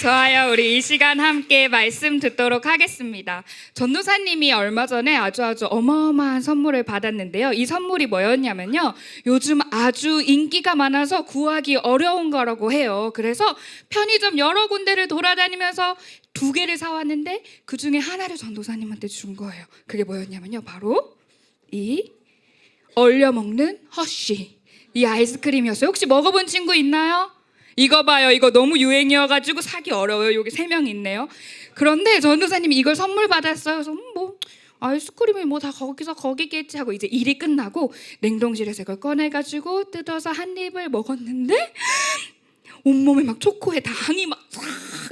좋아요. 우리 이 시간 함께 말씀 듣도록 하겠습니다. 전도사님이 얼마 전에 아주 어마어마한 선물을 받았는데요. 이 선물이 뭐였냐면요, 요즘 아주 인기가 많아서 구하기 어려운 거라고 해요. 그래서 편의점 여러 군데를 돌아다니면서 2개를 사왔는데 그 중에 하나를 전도사님한테 준 거예요. 그게 뭐였냐면요, 바로 이 얼려 먹는 허쉬, 이 아이스크림이었어요. 혹시 먹어본 친구 있나요? 이거 봐요. 이거 너무 유행이어가지고 사기 어려워요. 여기 3명 있네요. 그런데 전도사님이 이걸 선물 받았어요. 그래서 뭐 아이스크림이 뭐 다 거기서 거기겠지 하고 이제 일이 끝나고 냉동실에서 이걸 꺼내가지고 뜯어서 한 입을 먹었는데 온몸에 막 초코에 당이 막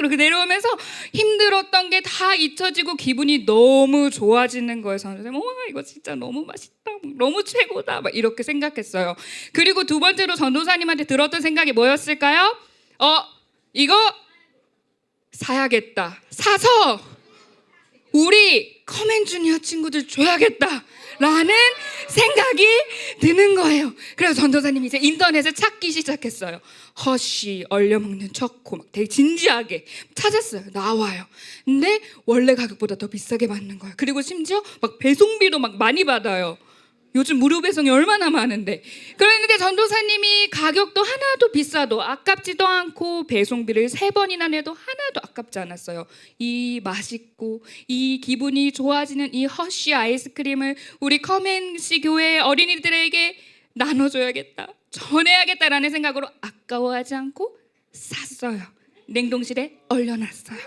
이렇게 내려오면서 힘들었던 게 다 잊혀지고 기분이 너무 좋아지는 거예요. 저는 이거 진짜 너무 맛있다, 너무 최고다, 막 이렇게 생각했어요. 그리고 2번째로 전도사님한테 들었던 생각이 뭐였을까요? 이거 사야겠다. 사서 우리 커맨주니어 친구들 줘야겠다 라는 생각이 드는 거예요. 그래서 전도사님이 이제 인터넷에 찾기 시작했어요. 허쉬 얼려먹는 초코 막 되게 진지하게 찾았어요. 나와요. 근데 원래 가격보다 더 비싸게 받는 거예요. 그리고 심지어 막 배송비도 막 많이 받아요. 요즘 무료 배송이 얼마나 많은데. 그런데 전도사님이 가격도 하나도 비싸도 아깝지도 않고 배송비를 3번이나 내도 하나도 아깝지 않았어요. 이 맛있고 이 기분이 좋아지는 이 허쉬 아이스크림을 우리 커맨시 교회 어린이들에게 나눠줘야겠다, 전해야겠다라는 생각으로 아까워하지 않고 샀어요. 냉동실에 얼려놨어요.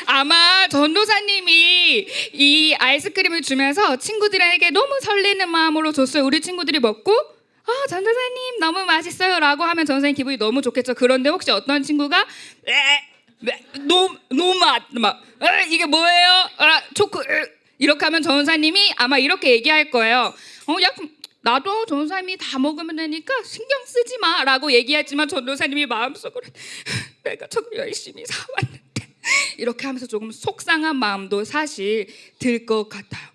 아마 전도사님이 이 아이스크림을 주면서 친구들에게 너무 설레는 마음으로 줬어요. 우리 친구들이 먹고 전도사님 너무 맛있어요 라고 하면 전도사님 기분이 너무 좋겠죠. 그런데 혹시 어떤 친구가 노맛 이게 뭐예요? 초코 이렇게 하면 전도사님이 아마 이렇게 얘기할 거예요. 나도 전도사님이 다 먹으면 되니까 신경 쓰지 마 라고 얘기하지만 전도사님이 마음속으로 내가 저거 열심히 사왔는데 이렇게 하면서 조금 속상한 마음도 사실 들 것 같아요.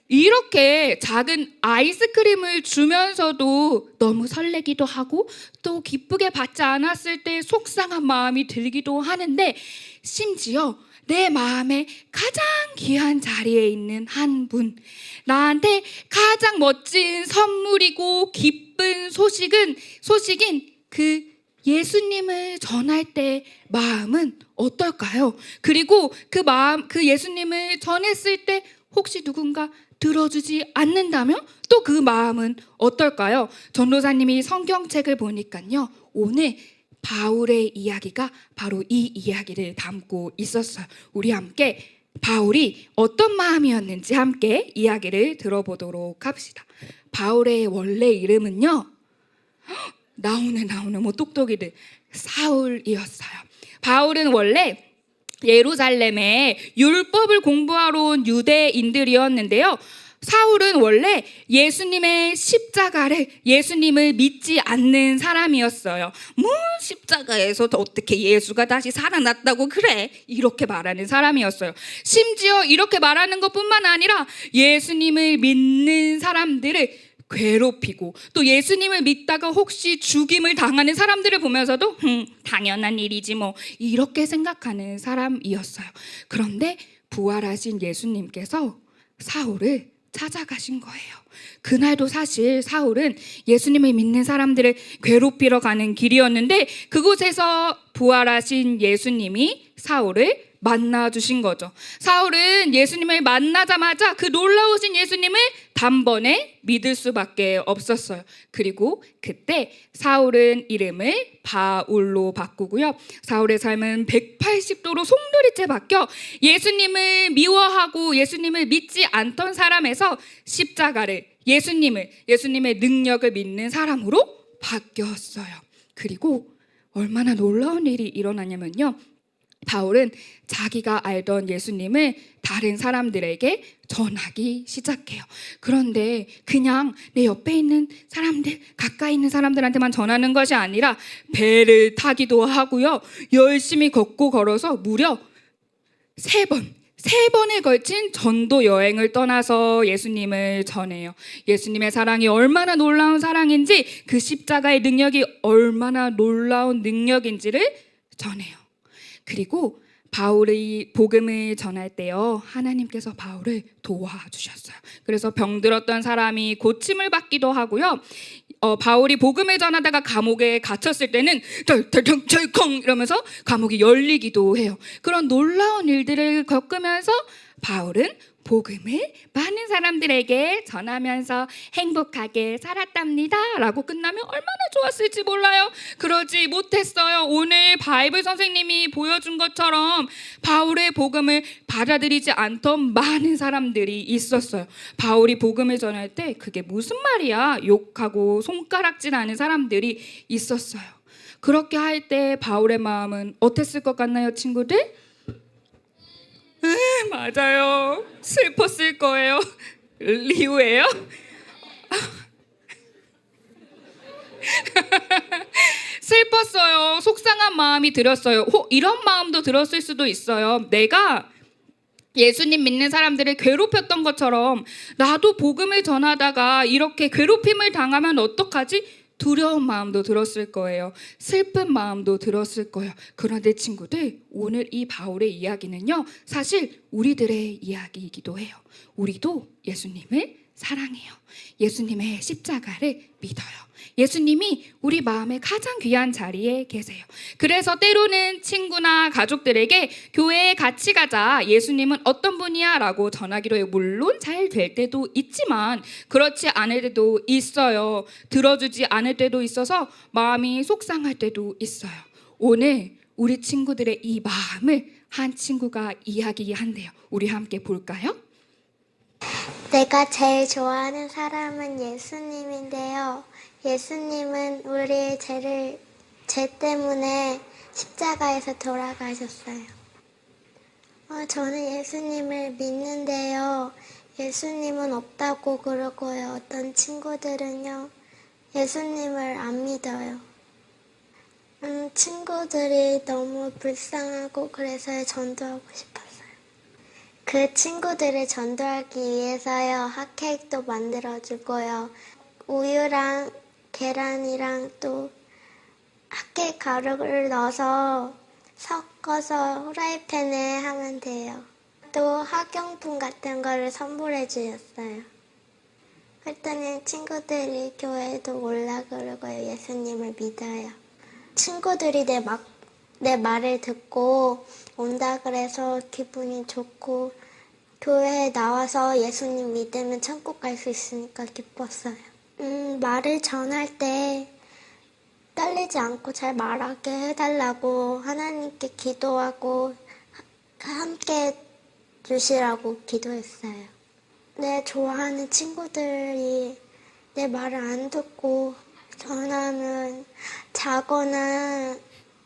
이렇게 작은 아이스크림을 주면서도 너무 설레기도 하고 또 기쁘게 받지 않았을 때 속상한 마음이 들기도 하는데, 심지어 내 마음에 가장 귀한 자리에 있는 한 분, 나한테 가장 멋진 선물이고 기쁜 소식인 그 예수님을 전할 때 마음은 어떨까요? 그리고 그 예수님을 전했을 때 혹시 누군가 들어주지 않는다면 또 그 마음은 어떨까요? 전도사님이 성경책을 보니까요, 오늘 바울의 이야기가 바로 이 이야기를 담고 있었어요. 우리 함께 바울이 어떤 마음이었는지 함께 이야기를 들어보도록 합시다. 바울의 원래 이름은요, 나오네 뭐 똑똑이들, 사울이었어요. 바울은 원래 예루살렘에 율법을 공부하러 온 유대인들이었는데요, 사울은 원래 예수님의 십자가를, 예수님을 믿지 않는 사람이었어요. 뭐 십자가에서 어떻게 예수가 다시 살아났다고 그래, 이렇게 말하는 사람이었어요. 심지어 이렇게 말하는 것뿐만 아니라 예수님을 믿는 사람들을 괴롭히고 또 예수님을 믿다가 혹시 죽임을 당하는 사람들을 보면서도 당연한 일이지 뭐, 이렇게 생각하는 사람이었어요. 그런데 부활하신 예수님께서 사울을 찾아가신 거예요. 그날도 사실 사울은 예수님을 믿는 사람들을 괴롭히러 가는 길이었는데, 그곳에서 부활하신 예수님이 사울을 만나주신 거죠. 사울은 예수님을 만나자마자 그 놀라우신 예수님을 단번에 믿을 수밖에 없었어요. 그리고 그때 사울은 이름을 바울로 바꾸고요, 사울의 삶은 180도로 송두리째 바뀌어 예수님을 미워하고 예수님을 믿지 않던 사람에서 십자가를, 예수님의 능력을 믿는 사람으로 바뀌었어요. 그리고 얼마나 놀라운 일이 일어나냐면요, 바울은 자기가 알던 예수님을 다른 사람들에게 전하기 시작해요. 그런데 그냥 내 옆에 있는 사람들, 가까이 있는 사람들한테만 전하는 것이 아니라 배를 타기도 하고요, 열심히 걷고 걸어서 무려 3번, 3번에 걸친 전도 여행을 떠나서 예수님을 전해요. 예수님의 사랑이 얼마나 놀라운 사랑인지, 그 십자가의 능력이 얼마나 놀라운 능력인지를 전해요. 그리고 바울이 복음을 전할 때요, 하나님께서 바울을 도와주셨어요. 그래서 병들었던 사람이 고침을 받기도 하고요. 바울이 복음을 전하다가 감옥에 gat혔을 때는 덜컹 이러면서 감옥이 열리기도 해요. 그런 놀라운 일들을 겪으면서 바울은 복음을 많은 사람들에게 전하면서 행복하게 살았답니다 라고 끝나면 얼마나 좋았을지 몰라요. 그러지 못했어요. 오늘 바이블 선생님이 보여준 것처럼 바울의 복음을 받아들이지 않던 많은 사람들이 있었어요. 바울이 복음을 전할 때 그게 무슨 말이야? 욕하고 손가락질하는 사람들이 있었어요. 그렇게 할 때 바울의 마음은 어땠을 것 같나요, 친구들? 맞아요. 슬펐을 거예요. 리우예요? 슬펐어요. 속상한 마음이 들었어요. 이런 마음도 들었을 수도 있어요. 내가 예수님 믿는 사람들을 괴롭혔던 것처럼 나도 복음을 전하다가 이렇게 괴롭힘을 당하면 어떡하지? 두려운 마음도 들었을 거예요. 슬픈 마음도 들었을 거예요. 그런데 친구들, 오늘 이 바울의 이야기는요, 사실 우리들의 이야기이기도 해요. 우리도 예수님을 사랑해요. 예수님의 십자가를 믿어요. 예수님이 우리 마음의 가장 귀한 자리에 계세요. 그래서 때로는 친구나 가족들에게 교회에 같이 가자, 예수님은 어떤 분이야? 라고 전하기로 해요. 물론 잘 될 때도 있지만 그렇지 않을 때도 있어요. 들어주지 않을 때도 있어서 마음이 속상할 때도 있어요. 오늘 우리 친구들의 이 마음을 한 친구가 이야기한대요. 우리 함께 볼까요? 내가 제일 좋아하는 사람은 예수님인데요. 예수님은 우리의 죄 때문에 십자가에서 돌아가셨어요. 저는 예수님을 믿는데요. 예수님은 없다고 그러고요. 어떤 친구들은요, 예수님을 안 믿어요. 친구들이 너무 불쌍하고 그래서 전도하고 싶었어요. 그 친구들을 전도하기 위해서요, 핫케이크도 만들어주고요. 우유랑 계란이랑 또 핫케이크 가루를 넣어서 섞어서 후라이팬에 하면 돼요. 또 학용품 같은 거를 선물해 주셨어요. 그랬더니 친구들이 교회에도 올라 그러고요. 예수님을 믿어요. 친구들이 내 말을 듣고 온다 그래서 기분이 좋고, 교회에 나와서 예수님 믿으면 천국 갈 수 있으니까 기뻤어요. 말을 전할 때 떨리지 않고 잘 말하게 해달라고 하나님께 기도하고 함께 주시라고 기도했어요. 내 좋아하는 친구들이 내 말을 안 듣고 전하면 자거나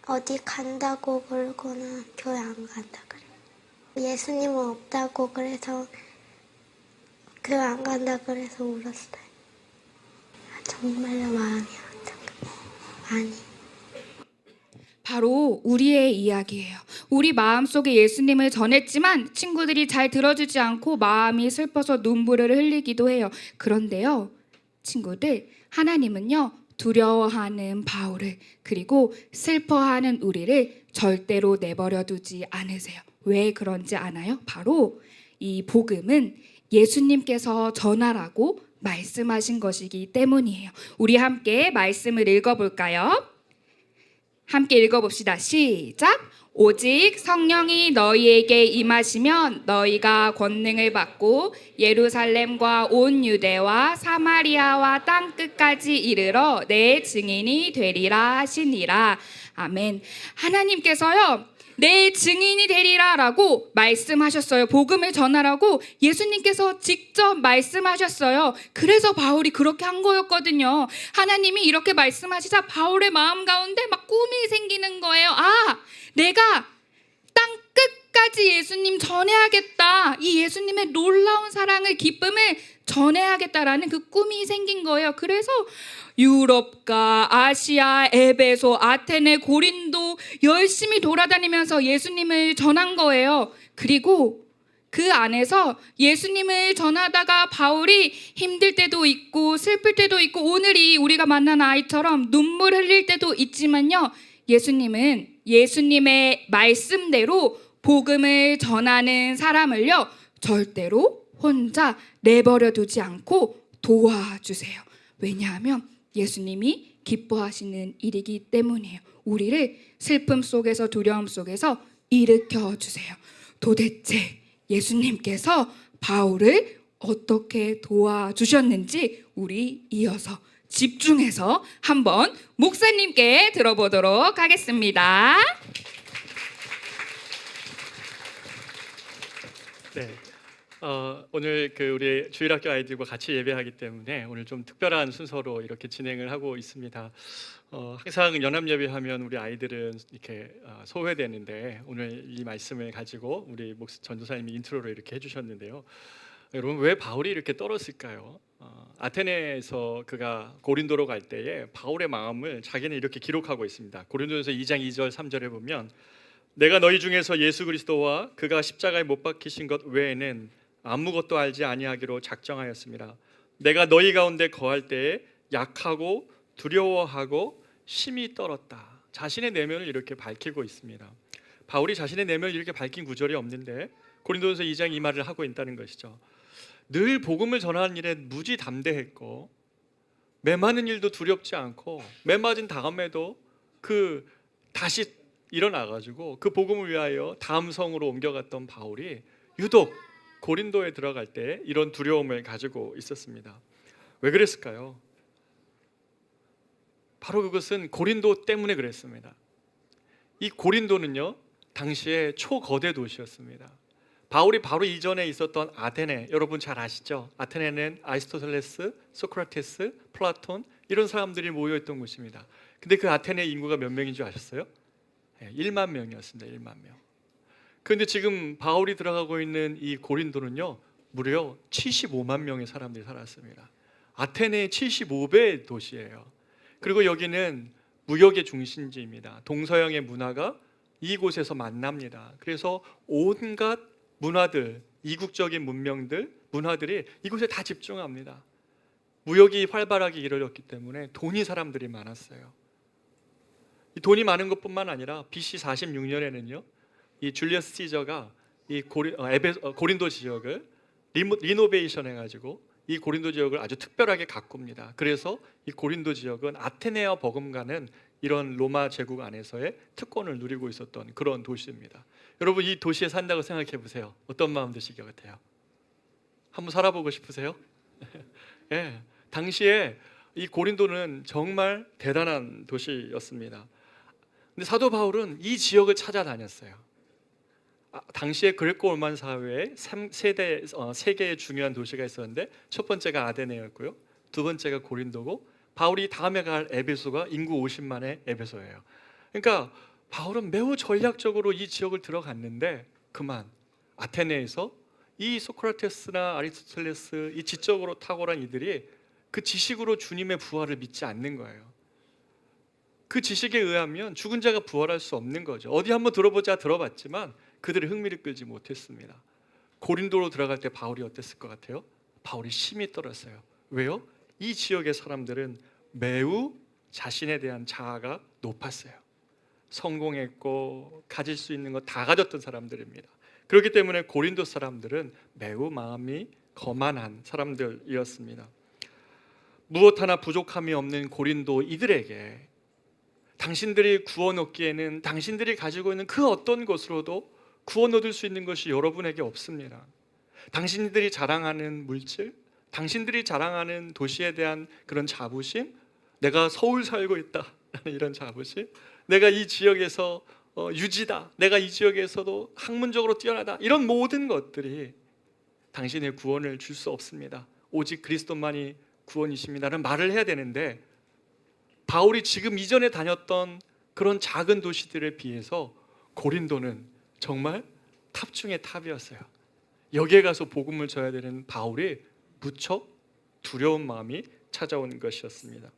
어디 간다고 그러거나 교회 안 간다 그래요. 예수님은 없다고 그래서 교회 안 간다 그래서 울었어요. 정말로 마음이 아팠어요. 많이. 바로 우리의 이야기예요. 우리 마음속에 예수님을 전했지만 친구들이 잘 들어주지 않고 마음이 슬퍼서 눈물을 흘리기도 해요. 그런데요, 친구들, 하나님은요, 두려워하는 바울을, 그리고 슬퍼하는 우리를 절대로 내버려 두지 않으세요. 왜 그런지 아나요? 바로 이 복음은 예수님께서 전하라고 말씀하신 것이기 때문이에요. 우리 함께 말씀을 읽어볼까요? 함께 읽어봅시다. 시작! 오직 성령이 너희에게 임하시면 너희가 권능을 받고 예루살렘과 온 유대와 사마리아와 땅끝까지 이르러 내 증인이 되리라 하시니라. 아멘. 하나님께서요, 내 증인이 되리라 라고 말씀하셨어요. 복음을 전하라고 예수님께서 직접 말씀하셨어요. 그래서 바울이 그렇게 한 거였거든요. 하나님이 이렇게 말씀하시자 바울의 마음 가운데 막 꿈이 생기는 거예요. 내가 땅 끝까지 예수님 전해야겠다. 이 예수님의 놀라운 사랑을, 기쁨을 전해야겠다라는 그 꿈이 생긴 거예요. 그래서 유럽과 아시아, 에베소, 아테네, 고린도 열심히 돌아다니면서 예수님을 전한 거예요. 그리고 그 안에서 예수님을 전하다가 바울이 힘들 때도 있고 슬플 때도 있고 오늘이 우리가 만난 아이처럼 눈물 흘릴 때도 있지만요. 예수님은 예수님의 말씀대로 복음을 전하는 사람을요. 절대로 혼자 내버려 두지 않고 도와주세요. 왜냐하면 예수님이 기뻐하시는 일이기 때문이에요. 우리를 슬픔 속에서 두려움 속에서 일으켜 주세요. 도대체 예수님께서 바울을 어떻게 도와주셨는지 우리 이어서 집중해서 한번 목사님께 들어보도록 하겠습니다. 네. 오늘 우리 주일학교 아이들과 같이 예배하기 때문에 오늘 좀 특별한 순서로 이렇게 진행을 하고 있습니다. 항상 연합 예배하면 우리 아이들은 이렇게 소외되는데 오늘 이 말씀을 가지고 우리 전도사님이 인트로를 이렇게 해주셨는데요. 여러분 왜 바울이 이렇게 떨었을까요? 아테네에서 그가 고린도로 갈 때에 바울의 마음을 자기는 이렇게 기록하고 있습니다. 고린도전서 2장 2절 3절에 보면 내가 너희 중에서 예수 그리스도와 그가 십자가에 못 박히신 것 외에는 아무것도 알지 아니하기로 작정하였습니다. 내가 너희 가운데 거할 때에 약하고 두려워하고 심히 떨었다. 자신의 내면을 이렇게 밝히고 있습니다. 바울이 자신의 내면을 이렇게 밝힌 구절이 없는데 고린도전서 2장 이 말을 하고 있다는 것이죠. 늘 복음을 전하는 일에 무지 담대했고 매맞는 일도 두렵지 않고 매맞은 다음에도 다시 일어나가지고 그 복음을 위하여 다음 성으로 옮겨갔던 바울이 유독 고린도에 들어갈 때 이런 두려움을 가지고 있었습니다. 왜 그랬을까요? 바로 그것은 고린도 때문에 그랬습니다. 이 고린도는요 당시에 초거대 도시였습니다. 바울이 바로 이전에 있었던 아테네, 여러분 잘 아시죠? 아테네는 아리스토텔레스, 소크라테스, 플라톤 이런 사람들이 모여있던 곳입니다. 근데 그 아테네 인구가 몇 명인 줄 아셨어요? 1만 명이었습니다. 1만 명. 그런데 지금 바울이 들어가고 있는 이 고린도는요 무려 75만 명의 사람들이 살았습니다. 아테네의 75배 도시예요. 그리고 여기는 무역의 중심지입니다. 동서양의 문화가 이곳에서 만납니다. 그래서 온갖 문화들, 이국적인 문명들, 문화들이 이곳에 다 집중합니다. 무역이 활발하게 이루어졌기 때문에 돈이 사람들이 많았어요. 이 돈이 많은 것뿐만 아니라 BC 46년에는요, 이 줄리어스 시저가 이 고린도 지역을 리노베이션 해가지고 이 고린도 지역을 아주 특별하게 가꿉니다. 그래서 이 고린도 지역은 아테네와 버금가는 이런 로마 제국 안에서의 특권을 누리고 있었던 그런 도시입니다. 여러분 이 도시에 산다고 생각해 보세요. 어떤 마음 드실 것 같아요? 한번 살아보고 싶으세요? 예, 당시에 이 고린도는 정말 대단한 도시였습니다. 근데 사도 바울은 이 지역을 찾아다녔어요. 당시에 그리코 로만 사회에 세 개의 중요한 도시가 있었는데 첫 번째가 아테네였고요, 두 번째가 고린도고 바울이 다음에 갈 에베소가 인구 50만의 에베소예요. 그러니까 바울은 매우 전략적으로 이 지역을 들어갔는데 그만 아테네에서 이 소크라테스나 아리스토텔레스 이 지적으로 탁월한 이들이 그 지식으로 주님의 부활을 믿지 않는 거예요. 그 지식에 의하면 죽은 자가 부활할 수 없는 거죠. 어디 한번 들어보자 들어봤지만 그들의 흥미를 끌지 못했습니다. 고린도로 들어갈 때 바울이 어땠을 것 같아요? 바울이 심히 떨었어요. 왜요? 이 지역의 사람들은 매우 자신에 대한 자아가 높았어요. 성공했고 가질 수 있는 거 다 가졌던 사람들입니다. 그렇기 때문에 고린도 사람들은 매우 마음이 거만한 사람들이었습니다. 무엇 하나 부족함이 없는 고린도 이들에게 당신들이 구원 얻기에는 당신들이 가지고 있는 그 어떤 것으로도 구원 얻을 수 있는 것이 여러분에게 없습니다. 당신들이 자랑하는 물질, 당신들이 자랑하는 도시에 대한 그런 자부심, 내가 서울 살고 있다 이런 자부심, 내가 이 지역에서 유지다, 내가 이 지역에서도 학문적으로 뛰어나다, 이런 모든 것들이 당신의 구원을 줄 수 없습니다. 오직 그리스도만이 구원이십니다라는 말을 해야 되는데 바울이 지금 이전에 다녔던 그런 작은 도시들에 비해서 고린도는 정말 탑 중의 탑이었어요. 여기에 가서 복음을 전해야 되는 바울이 무척 두려운 마음이 찾아온 것이었습니다.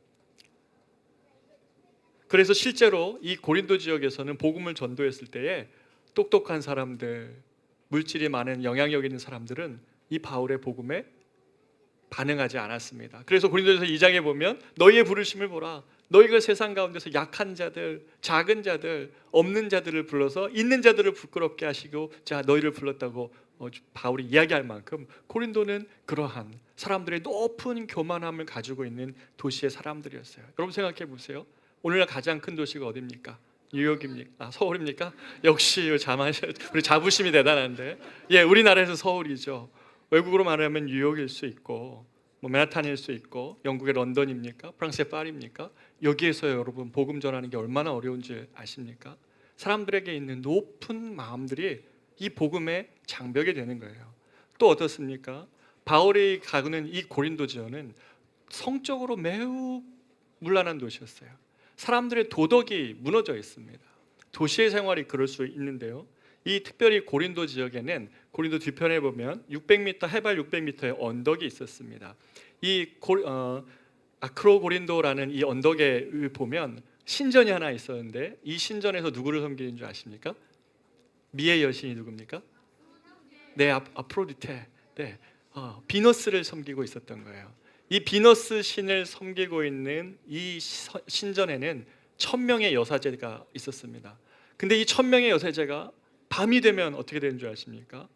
그래서 실제로 이 고린도 지역에서는 복음을 전도했을 때에 똑똑한 사람들, 물질이 많은 영향력 있는 사람들은 이 바울의 복음에 반응하지 않았습니다. 그래서 고린도전서 2장에 보면 너희의 부르심을 보라. 너희가 세상 가운데서 약한 자들, 작은 자들, 없는 자들을 불러서 있는 자들을 부끄럽게 하시고 자 너희를 불렀다고 바울이 이야기할 만큼 고린도는 그러한 사람들의 높은 교만함을 가지고 있는 도시의 사람들이었어요. 여러분 생각해 보세요. 오늘날 가장 큰 도시가 어디입니까? 뉴욕입니까? 서울입니까? 역시 우리 자부심이 대단한데, 예, 우리나라에서 서울이죠. 외국으로 말하면 뉴욕일 수 있고, 뭐 맨하탄일 수 있고, 영국의 런던입니까? 프랑스의 파리입니까? 여기에서 여러분 복음 전하는 게 얼마나 어려운지 아십니까? 사람들에게 있는 높은 마음들이 이 복음의 장벽이 되는 거예요. 또 어떻습니까? 바울이 가는 이 고린도 지역은 성적으로 매우 문란한 도시였어요. 사람들의 도덕이 무너져 있습니다. 도시의 생활이 그럴 수 있는데요. 이 특별히 고린도 지역에는 고린도 뒤편에 보면 600m 해발 600m의 언덕이 있었습니다. 이 아크로고린도라는 이 언덕에 보면 신전이 하나 있었는데 이 신전에서 누구를 섬기는 줄 아십니까? 미의 여신이 누굽니까? 네, 아프로디테. 네, 비너스를 섬기고 있었던 거예요. 이 비너스 신을 섬기고 있는 이 신전에는 1000명의 여사제가 있었습니다. 근데 이 1000명의 여사제가 밤이 되면 어떻게 되는 줄 아십니까?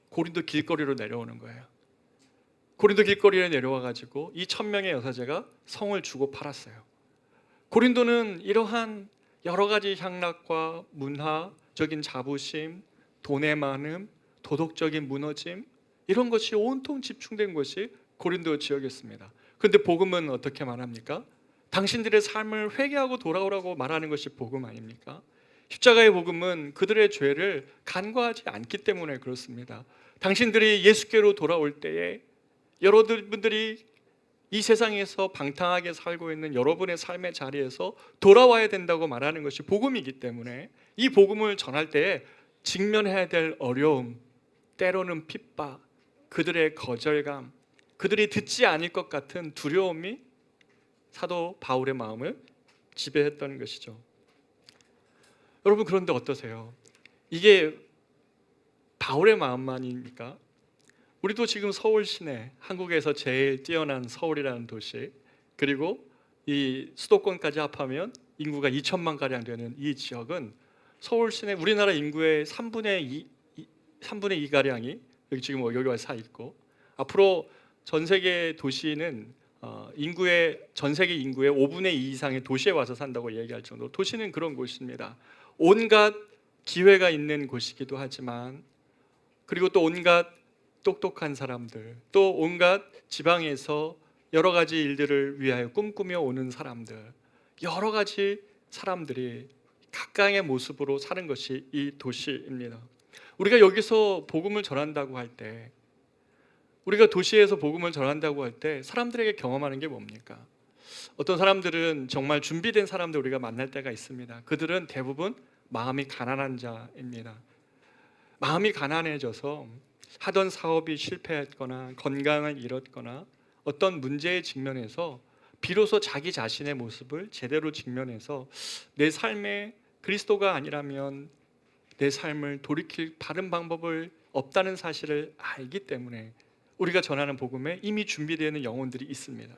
고린도 길거리로 내려오는 거예요. 고린도 길거리에 내려와 가지고 이 1000명의 여사제가 성을 주고 팔았어요. 고린도는 이러한 여러 가지 향락과 문화적인 자부심, 돈의 많음, 도덕적인 무너짐 이런 것이 온통 집중된 것이 고린도 지역이었습니다. 그런데 복음은 어떻게 말합니까? 당신들의 삶을 회개하고 돌아오라고 말하는 것이 복음 아닙니까? 십자가의 복음은 그들의 죄를 간과하지 않기 때문에 그렇습니다. 당신들이 예수께로 돌아올 때에 여러분들이 이 세상에서 방탕하게 살고 있는 여러분의 삶의 자리에서 돌아와야 된다고 말하는 것이 복음이기 때문에 이 복음을 전할 때에 직면해야 될 어려움, 때로는 핍박, 그들의 거절감, 그들이 듣지 않을 것 같은 두려움이 사도 바울의 마음을 지배했던 것이죠. 여러분 그런데 어떠세요? 이게 바울의 마음만입니까? 우리도 지금 서울 시내, 한국에서 제일 뛰어난 서울이라는 도시, 그리고 이 수도권까지 합하면 인구가 2천만 가량 되는 이 지역은 서울 시내 우리나라 인구의 3분의 2 가량이 여기 지금 여기 와서 있고, 앞으로 전 세계 도시는 전 세계 인구의 5분의 2 이상의 도시에 와서 산다고 얘기할 정도로 도시는 그런 곳입니다. 온갖 기회가 있는 곳이기도 하지만, 그리고 또 온갖 똑똑한 사람들, 또 온갖 지방에서 여러 가지 일들을 위하여 꿈꾸며 오는 사람들, 여러 가지 사람들이 각각의 모습으로 사는 것이 이 도시입니다. 우리가 여기서 복음을 전한다고 할 때, 우리가 도시에서 복음을 전한다고 할 때 사람들에게 경험하는 게 뭡니까? 어떤 사람들은 정말 준비된 사람들 우리가 만날 때가 있습니다. 그들은 대부분 마음이 가난한 자입니다. 마음이 가난해져서 하던 사업이 실패했거나 건강을 잃었거나 어떤 문제에 직면해서 비로소 자기 자신의 모습을 제대로 직면해서 내 삶에 그리스도가 아니라면 내 삶을 돌이킬 바른 방법을 없다는 사실을 알기 때문에 우리가 전하는 복음에 이미 준비되어 있는 영혼들이 있습니다.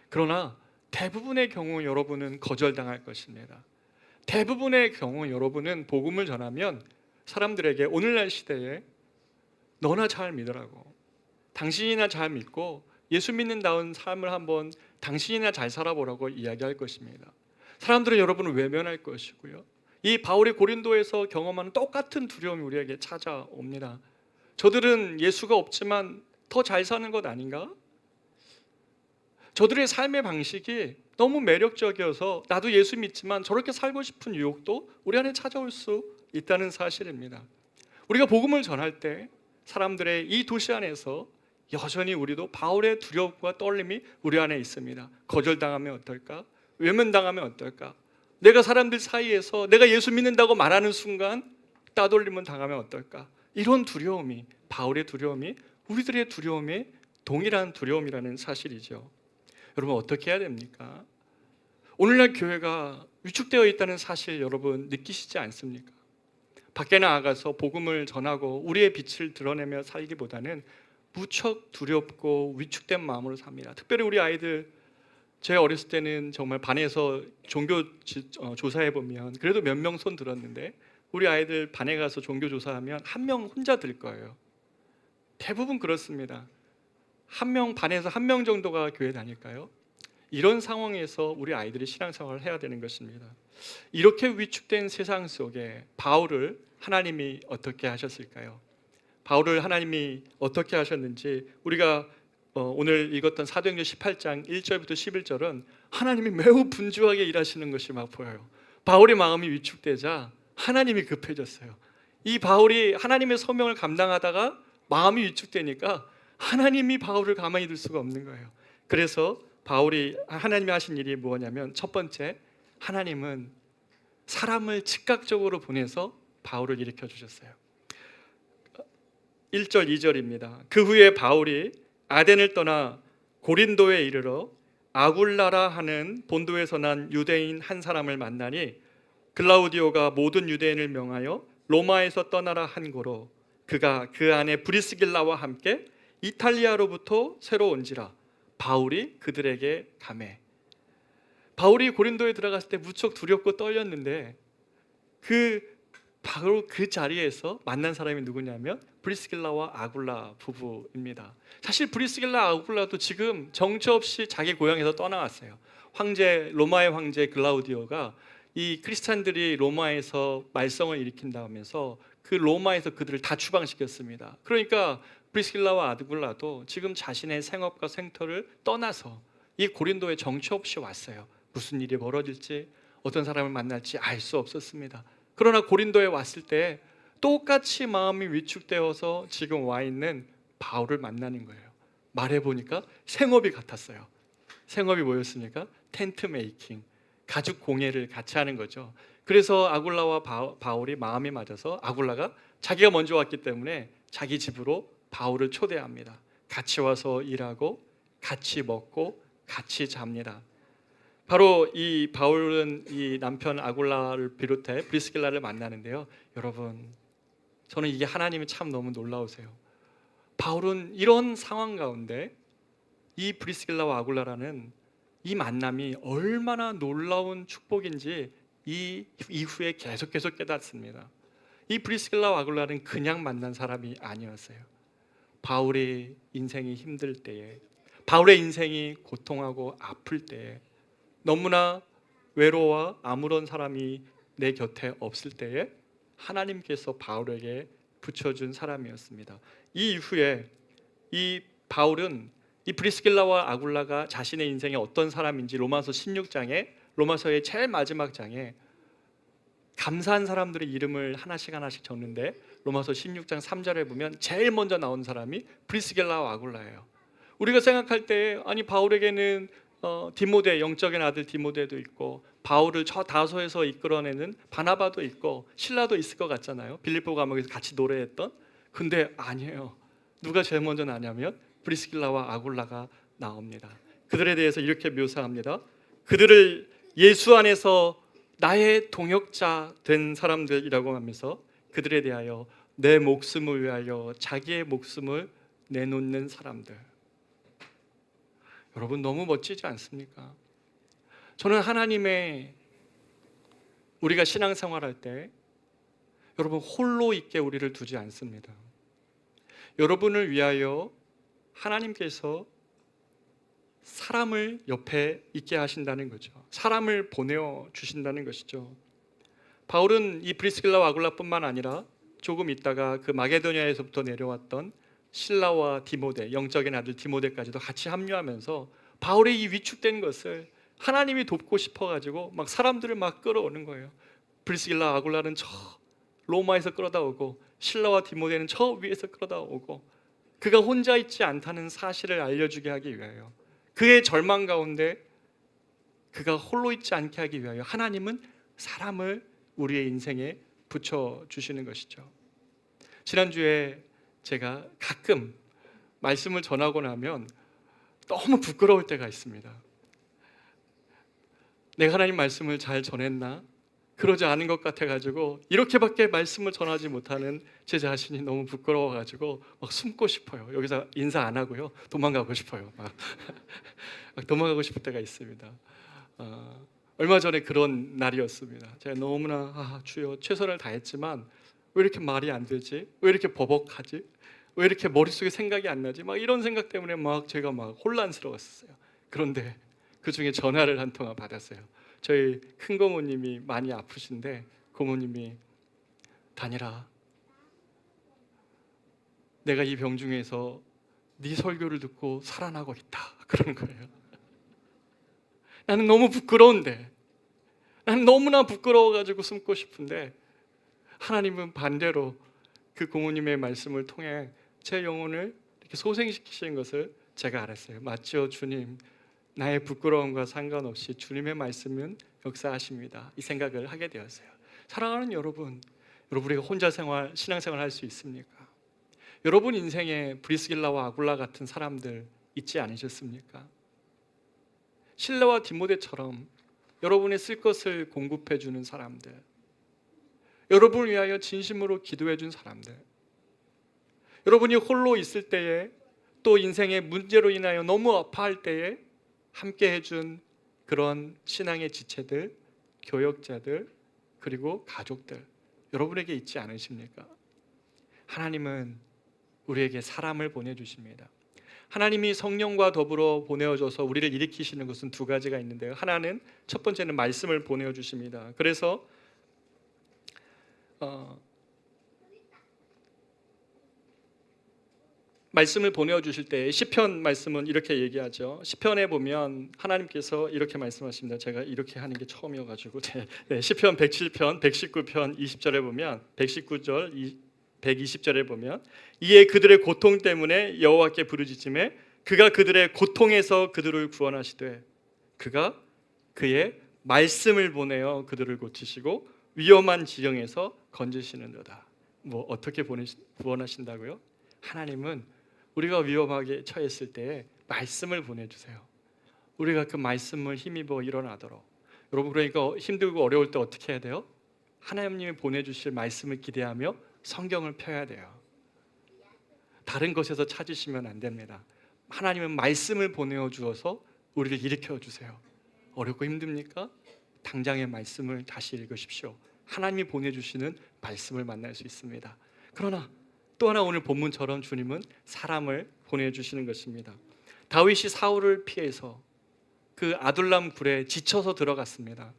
그러나 대부분의 경우 여러분은 거절당할 것입니다. 대부분의 경우 여러분은 복음을 전하면 사람들에게 오늘날 시대에 너나 잘 믿으라고, 당신이나 잘 믿고 예수 믿는다운 삶을 한번 당신이나 잘 살아보라고 이야기할 것입니다. 사람들은 여러분을 외면할 것이고요. 이 바울이 고린도에서 경험하는 똑같은 두려움이 우리에게 찾아옵니다. 저들은 예수가 없지만 더 잘 사는 것 아닌가? 저들의 삶의 방식이 너무 매력적이어서 나도 예수 믿지만 저렇게 살고 싶은 유혹도 우리 안에 찾아올 수 있다는 사실입니다. 우리가 복음을 전할 때 사람들의 이 도시 안에서 여전히 우리도 바울의 두려움과 떨림이 우리 안에 있습니다. 거절당하면 어떨까? 외면당하면 어떨까? 내가 사람들 사이에서 내가 예수 믿는다고 말하는 순간 따돌림을 당하면 어떨까? 이런 두려움이, 바울의 두려움이 우리들의 두려움이 동일한 두려움이라는 사실이죠. 여러분 어떻게 해야 됩니까? 오늘날 교회가 위축되어 있다는 사실 여러분 느끼시지 않습니까? 밖에 나가서 복음을 전하고 우리의 빛을 드러내며 살기보다는 무척 두렵고 위축된 마음으로 삽니다. 특별히 우리 아이들, 제 어렸을 때는 정말 반에서 종교 조사해 보면 그래도 몇 명 손 들었는데 우리 아이들 반에 가서 종교 조사하면 한 명 혼자 들 거예요. 대부분 그렇습니다. 반에서 한 명 정도가 교회 다닐까요? 이런 상황에서 우리 아이들이 신앙생활을 해야 되는 것입니다. 이렇게 위축된 세상 속에 바울을 하나님이 어떻게 하셨을까요? 바울을 하나님이 어떻게 하셨는지 우리가 오늘 읽었던 사도행전 18장 1절부터 11절은 하나님이 매우 분주하게 일하시는 것이 막 보여요. 바울의 마음이 위축되자 하나님이 급해졌어요. 이 바울이 하나님의 소명을 감당하다가 마음이 위축되니까 하나님이 바울을 가만히 둘 수가 없는 거예요. 그래서 하나님이 하신 일이 뭐냐면, 첫 번째, 하나님은 사람을 즉각적으로 보내서 바울을 일으켜 주셨어요. 1절 2절입니다. 그 후에 바울이 아덴을 떠나 고린도에 이르러 아굴라라 하는 본도에서 난 유대인 한 사람을 만나니 글라우디오가 모든 유대인을 명하여 로마에서 떠나라 한 고로 그가 그 안에 브리스길라와 함께 이탈리아로부터 새로 온지라 바울이 그들에게 가매. 바울이 고린도에 들어갔을 때 무척 두렵고 떨렸는데 바로 그 자리에서 만난 사람이 누구냐면 브리스길라와 아굴라 부부입니다. 사실 브리스길라 아굴라도 지금 정처 없이 자기 고향에서 떠나왔어요. 로마의 황제 글라우디오가 이 크리스찬들이 로마에서 말썽을 일으킨다 하면서 그 로마에서 그들을 다 추방시켰습니다. 그러니까 브리스길라와 아굴라도 지금 자신의 생업과 생터를 떠나서 이 고린도에 정처 없이 왔어요. 무슨 일이 벌어질지, 어떤 사람을 만날지 알 수 없었습니다. 그러나 고린도에 왔을 때 똑같이 마음이 위축되어서 지금 와 있는 바울을 만나는 거예요. 말해보니까 생업이 같았어요. 생업이 뭐였습니까? 텐트 메이킹, 가죽 공예를 같이 하는 거죠. 그래서 아굴라와 바울이 마음이 맞아서 아굴라가 자기가 먼저 왔기 때문에 자기 집으로 바울을 초대합니다. 같이 와서 일하고 같이 먹고 같이 잡니다. 바로 이 바울은 이 남편 아굴라를 비롯해 브리스길라를 만나는데요. 여러분, 저는 이게 하나님이 참 너무 놀라우세요. 바울은 이런 상황 가운데 이 브리스길라와 아굴라라는 이 만남이 얼마나 놀라운 축복인지 이 이후에 계속 깨닫습니다. 이 브리스길라와 아굴라는 그냥 만난 사람이 아니었어요. 바울의 인생이 힘들 때에, 바울의 인생이 고통하고 아플 때에, 너무나 외로워 아무런 사람이 내 곁에 없을 때에 하나님께서 바울에게 붙여준 사람이었습니다. 이 이후에 이 바울은 이 브리스길라와 아굴라가 자신의 인생에 어떤 사람인지 로마서 16장에, 로마서의 제일 마지막 장에 감사한 사람들의 이름을 하나씩 적는데 로마서 16장 3절에 보면 제일 먼저 나온 사람이 브리스길라와 아굴라예요. 우리가 생각할 때 아니 바울에게는 디모데, 영적인 아들 디모데도 있고 바울을 저 다소에서 이끌어내는 바나바도 있고 실라도 있을 것 같잖아요. 빌립보 감옥에서 같이 노래했던. 근데 아니에요. 누가 제일 먼저 나냐면 브리스길라와 아굴라가 나옵니다. 그들에 대해서 이렇게 묘사합니다. 그들을 예수 안에서 나의 동역자 된 사람들이라고 하면서 그들에 대하여 내 목숨을 위하여 자기의 목숨을 내놓는 사람들. 여러분, 너무 멋지지 않습니까? 저는 하나님의 우리가 신앙생활할 때 여러분 홀로 있게 우리를 두지 않습니다. 여러분을 위하여 하나님께서 사람을 옆에 있게 하신다는 거죠. 사람을 보내어 주신다는 것이죠. 바울은 이 브리스길라와 아굴라뿐만 아니라 조금 있다가 그 마게도냐에서부터 내려왔던 실라와 디모데, 영적인 아들 디모데까지도 같이 합류하면서 바울의 이 위축된 것을 하나님이 돕고 싶어가지고 막 사람들을 막 끌어오는 거예요. 브리스길라 아굴라는 저 로마에서 끌어다 오고 실라와 디모데는 저 위에서 끌어다 오고 그가 혼자 있지 않다는 사실을 알려주게 하기 위하여, 그의 절망 가운데 그가 홀로 있지 않게 하기 위하여 하나님은 사람을 우리의 인생에 붙여주시는 것이죠. 지난주에 제가 가끔 말씀을 전하고 나면 너무 부끄러울 때가 있습니다. 내가 하나님 말씀을 잘 전했나? 그러지 않은 것 같아가지고 이렇게밖에 말씀을 전하지 못하는 제 자신이 너무 부끄러워가지고 막 숨고 싶어요. 여기서 인사 안 하고요, 도망가고 싶어요. 막 도망가고 싶을 때가 있습니다. 얼마 전에 그런 날이었습니다. 제가 너무나 주여 최선을 다했지만 왜 이렇게 말이 안 되지? 왜 이렇게 버벅하지? 왜 이렇게 머릿속에 생각이 안 나지? 막 이런 생각 때문에 막 제가 막 혼란스러웠어요. 그런데 그 중에 전화를 한 통화 받았어요. 저희 큰 고모님이 많이 아프신데 고모님이 다니라, 내가 이 병 중에서 네 설교를 듣고 살아나고 있다 그러는 거예요. 나는 너무 부끄러운데, 나는 너무나 부끄러워가지고 숨고 싶은데 하나님은 반대로 그 고모님의 말씀을 통해 제 영혼을 이렇게 소생시키시는 것을 제가 알았어요. 맞죠, 주님? 나의 부끄러움과 상관없이 주님의 말씀은 역사하십니다. 이 생각을 하게 되었어요. 사랑하는 여러분, 우리가 혼자 신앙생활 할 수 있습니까? 여러분 인생에 브리스길라와 아굴라 같은 사람들 있지 않으셨습니까? 실레와 디모데처럼 여러분의 쓸 것을 공급해 주는 사람들, 여러분을 위하여 진심으로 기도해 준 사람들, 여러분이 홀로 있을 때에 또 인생의 문제로 인하여 너무 아파할 때에 함께 해준 그런 신앙의 지체들, 교역자들, 그리고 가족들, 여러분에게 있지 않으십니까? 하나님은 우리에게 사람을 보내주십니다. 하나님이 성령과 더불어 보내어줘서 우리를 일으키시는 것은 두 가지가 있는데요. 하나는, 첫 번째는 말씀을 보내어 주십니다. 그래서 말씀을 보내어 주실 때 시편 말씀은 이렇게 얘기하죠. 시편에 보면 하나님께서 이렇게 말씀하십니다. 제가 이렇게 하는 게 처음이어가지고 시편 107편 119편 20절에 보면 119절 120절에 보면 이에 그들의 고통 때문에 여호와께 부르짖음에 그가 그들의 고통에서 그들을 구원하시되 그가 그의 말씀을 보내어 그들을 고치시고 위험한 지경에서 건지시는도다. 뭐 어떻게 구원하신다고요? 하나님은 우리가 위험하게 처했을 때에 말씀을 보내주세요. 우리가 그 말씀을 힘입어 일어나도록. 여러분, 그러니까 힘들고 어려울 때 어떻게 해야 돼요? 하나님이 보내주실 말씀을 기대하며 성경을 펴야 돼요. 다른 것에서 찾으시면 안 됩니다. 하나님은 말씀을 보내어 주어서 우리를 일으켜 주세요. 어렵고 힘듭니까? 당장의 말씀을 다시 읽으십시오. 하나님이 보내주시는 말씀을 만날 수 있습니다. 그러나 또 하나, 오늘 본문처럼 주님은 사람을 보내주시는 것입니다. 다윗이 사울을 피해서 그 아둘람 굴에 지쳐서 들어갔습니다.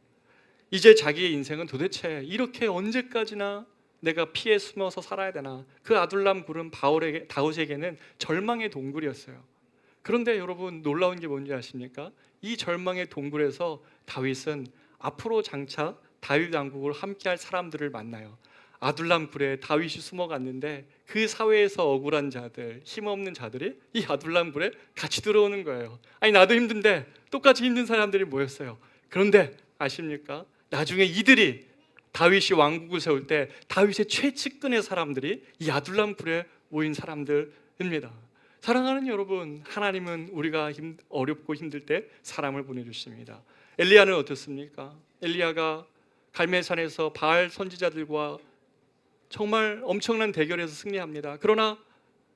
이제 자기의 인생은 도대체 이렇게 언제까지나 내가 피해 숨어서 살아야 되나. 그 아둘람 굴은 다윗에게는 절망의 동굴이었어요. 그런데 여러분, 놀라운 게 뭔지 아십니까? 이 절망의 동굴에서 다윗은 앞으로 장차 다윗 왕국을 함께할 사람들을 만나요. 아둘람 굴에 다윗이 숨어갔는데 그 사회에서 억울한 자들, 힘없는 자들이 이 아둘람 굴에 같이 들어오는 거예요. 아니, 나도 힘든데 똑같이 힘든 사람들이 모였어요. 그런데 아십니까? 나중에 이들이 다윗이 왕국을 세울 때 다윗의 최측근의 사람들이 이 아둘람 굴에 모인 사람들입니다. 사랑하는 여러분, 하나님은 우리가 어렵고 힘들 때 사람을 보내주십니다. 엘리야는 어떻습니까? 엘리야가 갈멜산에서 바알 선지자들과 정말 엄청난 대결에서 승리합니다. 그러나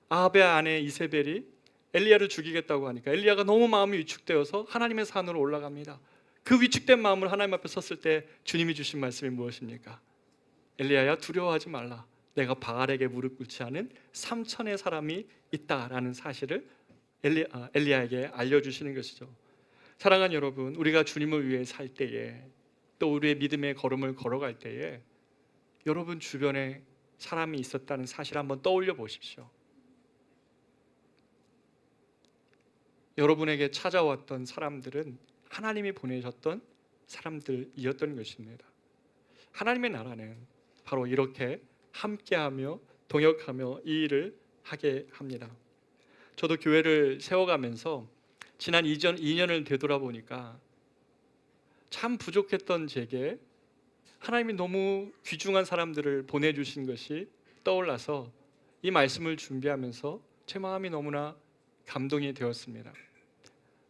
아합의 아내 이세벨이 엘리야를 죽이겠다고 하니까 엘리야가 너무 마음이 위축되어서 하나님의 산으로 올라갑니다. 그 위축된 마음을 하나님 앞에 섰을 때 주님이 주신 말씀이 무엇입니까? 엘리야야, 두려워하지 말라. 내가 바알에게 무릎 꿇지 않은 3천의 사람이 있다라는 사실을 엘리야에게 알려주시는 것이죠. 사랑하는 여러분, 우리가 주님을 위해 살 때에, 또 우리의 믿음의 걸음을 걸어갈 때에 여러분 주변에 사람이 있었다는 사실 한번 떠올려 보십시오. 여러분에게 찾아왔던 사람들은 하나님이 보내셨던 사람들이었던 것입니다. 하나님의 나라는 바로 이렇게 함께하며 동역하며 이 일을 하게 합니다. 저도 교회를 세워가면서 지난 2년을 되돌아보니까 참 부족했던 제게 하나님이 너무 귀중한 사람들을 보내주신 것이 떠올라서 이 말씀을 준비하면서 제 마음이 너무나 감동이 되었습니다.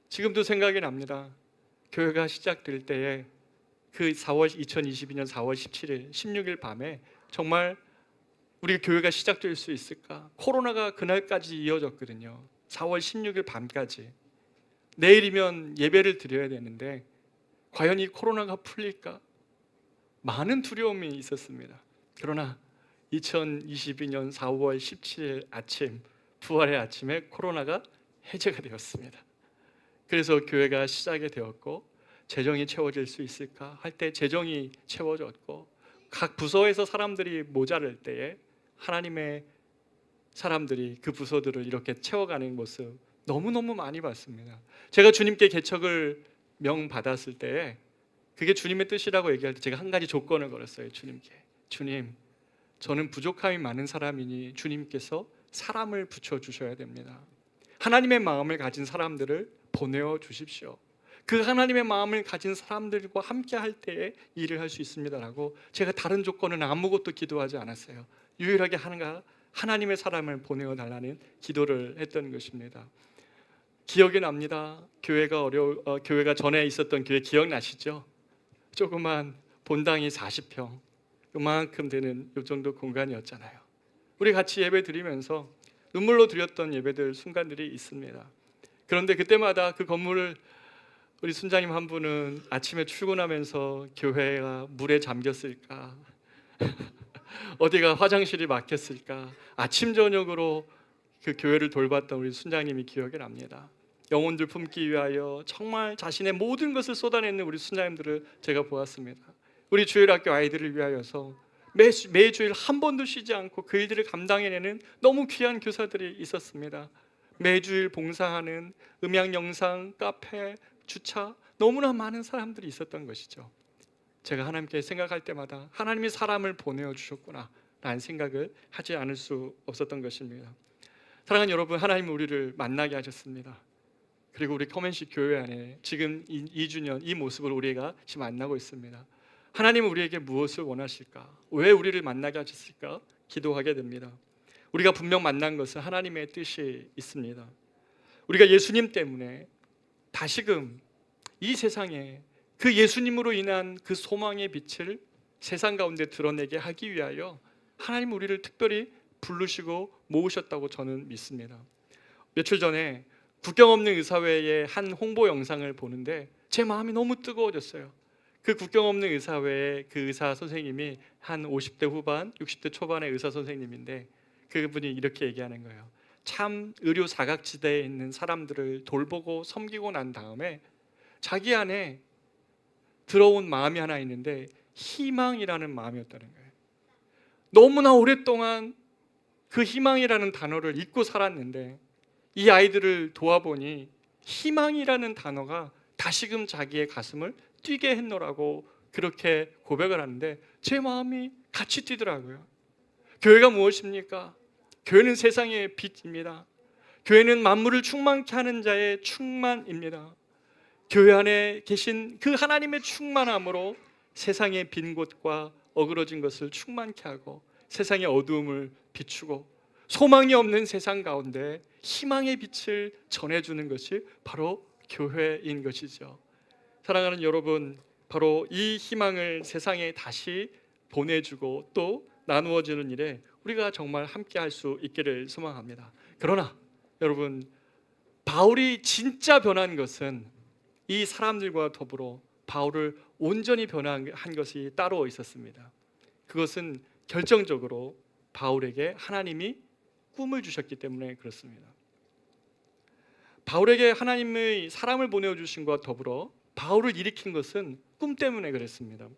지금도 생각이 납니다. 교회가 시작될 때에 그 2022년 4월 17일 16일 밤에 정말 우리 교회가 시작될 수 있을까? 코로나가 그날까지 이어졌거든요. 4월 16일 밤까지. 내일이면 예배를 드려야 되는데 과연 이 코로나가 풀릴까? 많은 두려움이 있었습니다. 그러나 2022년 4월 17일 아침, 부활의 아침에 코로나가 해제가 되었습니다. 그래서 교회가 시작이 되었고 재정이 채워질 수 있을까 할 때 재정이 채워졌고 각 부서에서 사람들이 모자랄 때에 하나님의 사람들이 그 부서들을 이렇게 채워가는 모습 너무너무 많이 봤습니다. 제가 주님께 개척을 명받았을 때에 그게 주님의 뜻이라고 얘기할 때 제가 한 가지 조건을 걸었어요. 주님께. 주님, 저는 부족함이 많은 사람이니 주님께서 사람을 붙여주셔야 됩니다. 하나님의 마음을 가진 사람들을 보내어 주십시오. 그 하나님의 마음을 가진 사람들과 함께 할 때에 일을 할 수 있습니다라고 제가 다른 조건은 아무것도 기도하지 않았어요. 유일하게 하나님의 사람을 보내어 달라는 기도를 했던 것입니다. 기억이 납니다. 교회가 전에 있었던 교회 기억나시죠? 조그만 본당이 40평 그만큼 되는 이 정도 공간이었잖아요. 우리 같이 예배 드리면서 눈물로 드렸던 예배들 순간들이 있습니다. 그런데 그때마다 그 건물을 우리 순장님 한 분은 아침에 출근하면서 교회가 물에 잠겼을까 어디가 화장실이 막혔을까 아침 저녁으로 그 교회를 돌봤던 우리 순장님이 기억이 납니다. 영혼들 품기 위하여 정말 자신의 모든 것을 쏟아내는 우리 순장님들을 제가 보았습니다. 우리 주일학교 아이들을 위하여서 매주일 한 번도 쉬지 않고 그 일들을 감당해내는 너무 귀한 교사들이 있었습니다. 매주일 봉사하는 음향 영상, 카페, 주차 너무나 많은 사람들이 있었던 것이죠. 제가 하나님께 생각할 때마다 하나님이 사람을 보내어 주셨구나 라는 생각을 하지 않을 수 없었던 것입니다. 사랑하는 여러분, 하나님은 우리를 만나게 하셨습니다. 그리고 우리 커맨시 교회 안에 지금 2주년 이 모습을 우리가 지금 만나고 있습니다. 하나님은 우리에게 무엇을 원하실까? 왜 우리를 만나게 하셨을까? 기도하게 됩니다. 우리가 분명 만난 것은 하나님의 뜻이 있습니다. 우리가 예수님 때문에 다시금 이 세상에 그 예수님으로 인한 그 소망의 빛을 세상 가운데 드러내게 하기 위하여 하나님 우리를 특별히 부르시고 모으셨다고 저는 믿습니다. 며칠 전에 국경 없는 의사회의 한 홍보 영상을 보는데 제 마음이 너무 뜨거워졌어요. 그 국경 없는 의사회의 그 의사 선생님이 한 50대 후반, 60대 초반의 의사 선생님인데 그분이 이렇게 얘기하는 거예요. 참 의료 사각지대에 있는 사람들을 돌보고 섬기고 난 다음에 자기 안에 들어온 마음이 하나 있는데 희망이라는 마음이었다는 거예요. 너무나 오랫동안 그 희망이라는 단어를 잊고 살았는데 이 아이들을 도와보니 희망이라는 단어가 다시금 자기의 가슴을 뛰게 했노라고 그렇게 고백을 하는데 제 마음이 같이 뛰더라고요. 교회가 무엇입니까? 교회는 세상의 빛입니다. 교회는 만물을 충만케 하는 자의 충만입니다. 교회 안에 계신 그 하나님의 충만함으로 세상의 빈 곳과 어그러진 것을 충만케 하고 세상의 어두움을 비추고 소망이 없는 세상 가운데 희망의 빛을 전해주는 것이 바로 교회인 것이죠. 사랑하는 여러분, 바로 이 희망을 세상에 다시 보내주고 또 나누어지는 일에 우리가 정말 함께 할 수 있기를 소망합니다. 그러나 여러분, 바울이 진짜 변한 것은 이 사람들과 더불어 바울을 온전히 변한 것이 따로 있었습니다. 그것은 결정적으로 바울에게 하나님이 꿈을 주셨기 때문에 그렇습니다. 바울에게 하나님의 사람을 보내주신 것과 더불어 바울을 일으킨 것은 꿈 때문에 그랬습니다.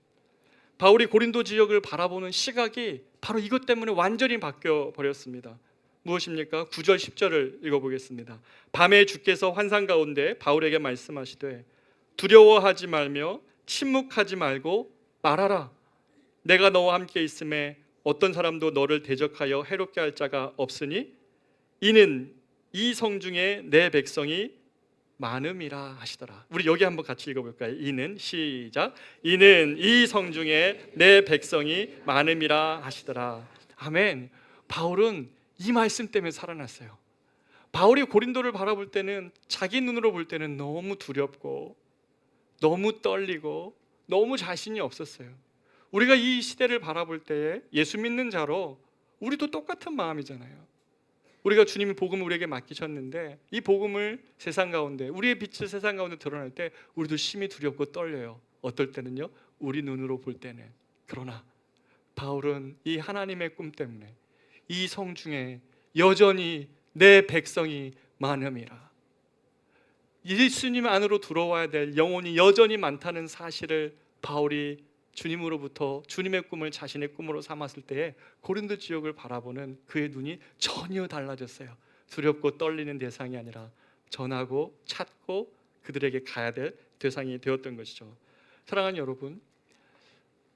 바울이 고린도 지역을 바라보는 시각이 바로 이것 때문에 완전히 바뀌어 버렸습니다. 무엇입니까? 9절 10절을 읽어보겠습니다. 밤에 주께서 환상 가운데 바울에게 말씀하시되 두려워하지 말며 침묵하지 말고 말하라. 내가 너와 함께 있음에 어떤 사람도 너를 대적하여 해롭게 할 자가 없으니 이는 이 성중에 내 백성이 많음이라 하시더라. 우리 여기 한번 같이 읽어볼까요? 이는 시작. 이는 이 성중에 내 백성이 많음이라 하시더라. 아멘. 바울은 이 말씀 때문에 살아났어요. 바울이 고린도를 바라볼 때는 자기 눈으로 볼 때는 너무 두렵고 너무 떨리고 너무 자신이 없었어요. 우리가 이 시대를 바라볼 때에 예수 믿는 자로 우리도 똑같은 마음이잖아요. 우리가 주님이 복음을 우리에게 맡기셨는데 이 복음을 세상 가운데, 우리의 빛을 세상 가운데 드러날 때 우리도 심히 두렵고 떨려요. 어떨 때는요, 우리 눈으로 볼 때는. 그러나 바울은 이 하나님의 꿈 때문에 이 성중에 여전히 내 백성이 많음이라, 예수님 안으로 들어와야 될 영혼이 여전히 많다는 사실을 바울이 주님으로부터 주님의 꿈을 자신의 꿈으로 삼았을 때에 고린도 지역을 바라보는 그의 눈이 전혀 달라졌어요. 두렵고 떨리는 대상이 아니라 전하고 찾고 그들에게 가야 될 대상이 되었던 것이죠. 사랑하는 여러분,